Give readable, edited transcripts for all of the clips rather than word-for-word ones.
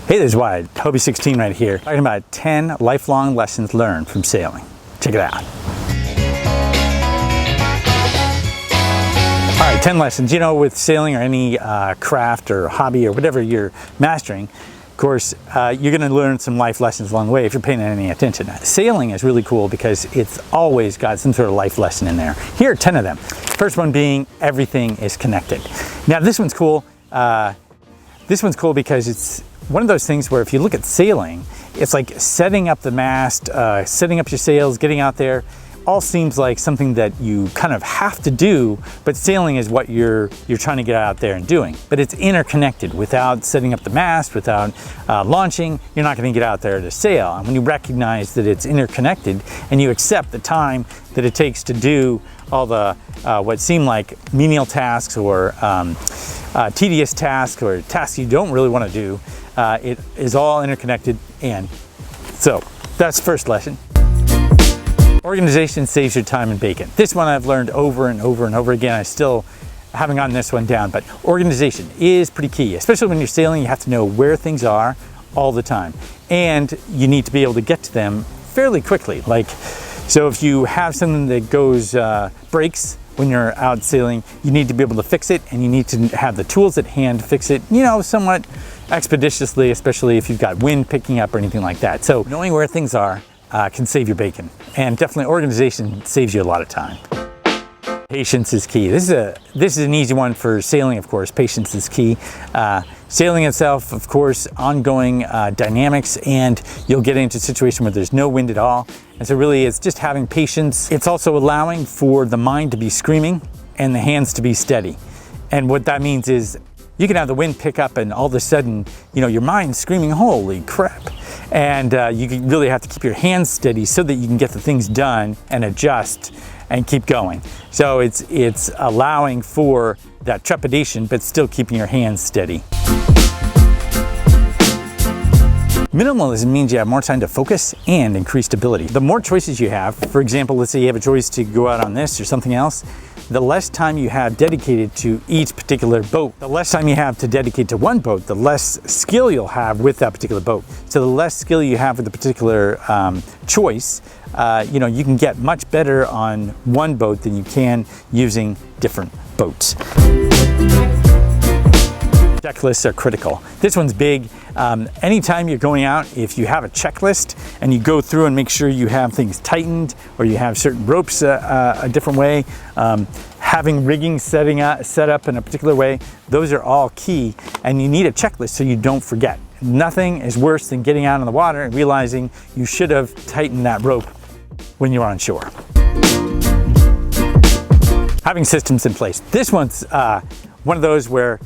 Hey, there's Wyatt, Hobie 16 right here, talking about 10 lifelong lessons learned from sailing. Check it out. All right, 10 lessons. You know, with sailing or any craft or hobby or whatever you're mastering, of course, you're gonna learn some life lessons along the way if you're paying any attention. Sailing is really cool because it's always got some sort of life lesson in there. Here are 10 of them. First one being everything is connected. Now, this one's cool. This one's cool because it's one of those things where if you look at sailing, it's like setting up the mast, setting up your sails, getting out there, all seems like something that you kind of have to do, but sailing is what you're trying to get out there and doing. But it's interconnected. Without setting up the mast, without launching, you're not going to get out there to sail. And when you recognize that it's interconnected and you accept the time that it takes to do all the what seem like menial tasks or tedious tasks or tasks you don't really want to do, it is all interconnected. And so that's the first lesson. Organization saves your time and bacon. This one I've learned over and over and over again. I still haven't gotten this one down, but organization is pretty key, especially when you're sailing. You have to know where things are all the time, and you need to be able to get to them fairly quickly. Like, so if you have something that goes breaks when you're out sailing, you need to be able to fix it, and you need to have the tools at hand to fix it, you know, somewhat expeditiously, especially if you've got wind picking up or anything like that. So knowing where things are can save your bacon, and definitely organization saves you a lot of time. Patience is key. This is an easy one for sailing, of course. Patience is key. Sailing itself, of course, ongoing dynamics, and you'll get into a situation where there's no wind at all. And so really it's just having patience. It's also allowing for the mind to be screaming and the hands to be steady. And what that means is you can have the wind pick up and all of a sudden, you know, your mind's screaming, holy crap. And you really have to keep your hands steady so that you can get the things done and adjust and keep going. So it's allowing for that trepidation, but still keeping your hands steady. Minimalism means you have more time to focus and increase stability. The more choices you have, for example, let's say you have a choice to go out on this or something else, the less time you have dedicated to each particular boat. The less time you have to dedicate to one boat, the less skill you'll have with that particular boat. So the less skill you have with a particular choice, you know, you can get much better on one boat than you can using different boats. Checklists are critical. This one's big. Anytime you're going out, if you have a checklist and you go through and make sure you have things tightened or you have certain ropes a different way, having rigging set up in a particular way, those are all key, and you need a checklist so you don't forget. Nothing is worse than getting out on the water and realizing you should have tightened that rope when you were on shore. Having systems in place. This one's one of those where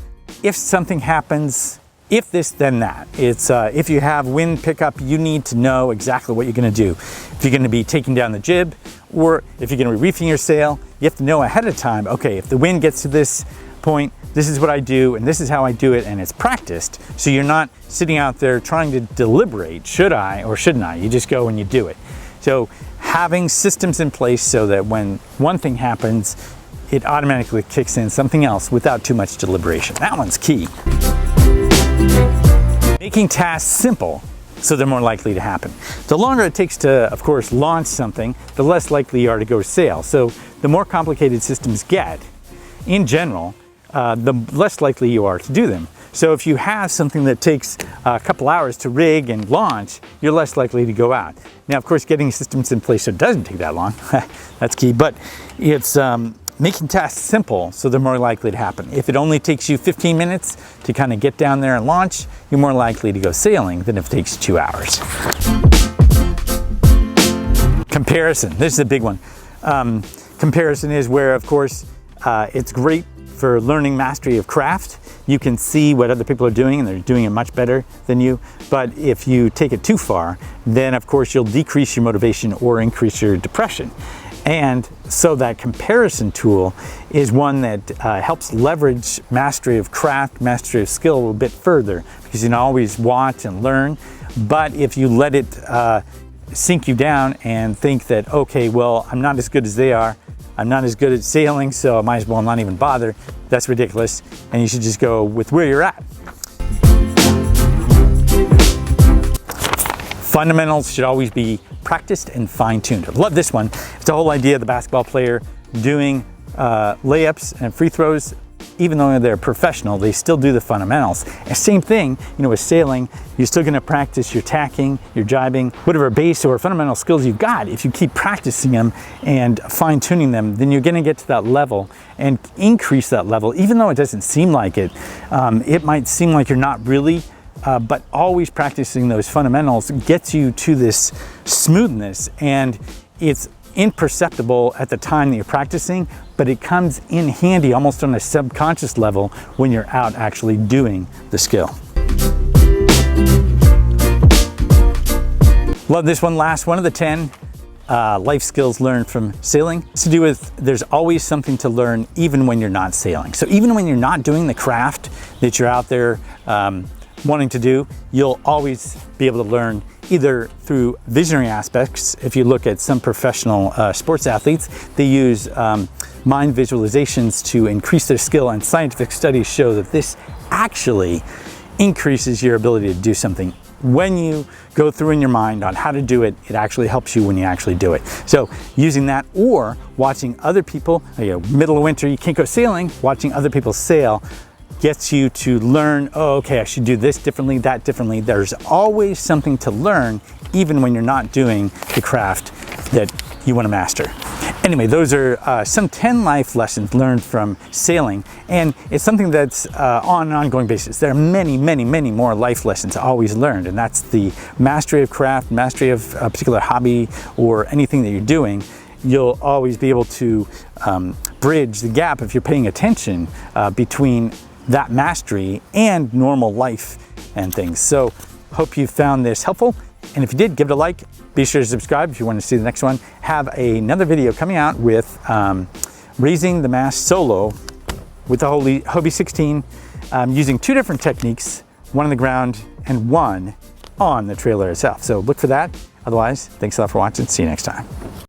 if something happens, if this, then that. It's if you have wind pickup, you need to know exactly what you're going to do. If you're going to be taking down the jib, or if you're going to be reefing your sail, you have to know ahead of time, okay, if the wind gets to this point, this is what I do, and this is how I do it, and it's practiced. So you're not sitting out there trying to deliberate, should I or shouldn't I? You just go and you do it. So having systems in place so that when one thing happens, it automatically kicks in something else without too much deliberation. That one's key. Making tasks simple so they're more likely to happen. The longer it takes to, of course, launch something, the less likely you are to go sail. So the more complicated systems get, in general, the less likely you are to do them. So if you have something that takes a couple hours to rig and launch, you're less likely to go out. Now, of course, getting systems in place so it doesn't take that long, that's key, but it's making tasks simple so they're more likely to happen. If it only takes you 15 minutes to kind of get down there and launch, you're more likely to go sailing than if it takes 2 hours. Comparison, this is a big one. Comparison is where, of course, it's great for learning mastery of craft. You can see what other people are doing and they're doing it much better than you. But if you take it too far, then of course you'll decrease your motivation or increase your depression. And so that comparison tool is one that helps leverage mastery of craft, mastery of skill a bit further, because you can always watch and learn. But if you let it sink you down and think that, okay, well, I'm not as good as they are, I'm not as good at sailing, so I might as well not even bother, that's ridiculous. And you should just go with where you're at. Fundamentals should always be practiced and fine-tuned. I love this one. It's the whole idea of the basketball player doing layups and free throws. Even though they're professional, they still do the fundamentals. And same thing, with sailing, you're still gonna practice your tacking, your jibing, whatever base or fundamental skills you've got. If you keep practicing them and fine tuning them, then you're gonna get to that level and increase that level. Even though it doesn't seem like it, it might seem like you're not really, but always practicing those fundamentals gets you to this smoothness, and it's imperceptible at the time that you're practicing, but it comes in handy almost on a subconscious level when you're out actually doing the skill. Love this one, last one of the 10 life skills learned from sailing. It's to do with there's always something to learn even when you're not sailing. So even when you're not doing the craft that you're out there wanting to do, you'll always be able to learn either through visionary aspects. If you look at some professional sports athletes, they use mind visualizations to increase their skill, and scientific studies show that this actually increases your ability to do something. When you go through in your mind on how to do it, it actually helps you when you actually do it. So using that, or watching other people, middle of winter, you can't go sailing, watching other people sail gets you to learn, oh, okay, I should do this differently, that differently. There's always something to learn, even when you're not doing the craft that you want to master. Anyway, those are some 10 life lessons learned from sailing, and it's something that's on an ongoing basis. There are many, many, many more life lessons always learned, and that's the mastery of craft, mastery of a particular hobby, or anything that you're doing. You'll always be able to bridge the gap if you're paying attention between that mastery and normal life and things. So hope you found this helpful, and if you did, give it a like. Be sure to subscribe if you want to see the next one. Have another video coming out with raising the mast solo with the Hobie 16 using 2 different techniques, one on the ground and one on the trailer itself. So look for that. Otherwise, thanks a lot for watching. See you next time.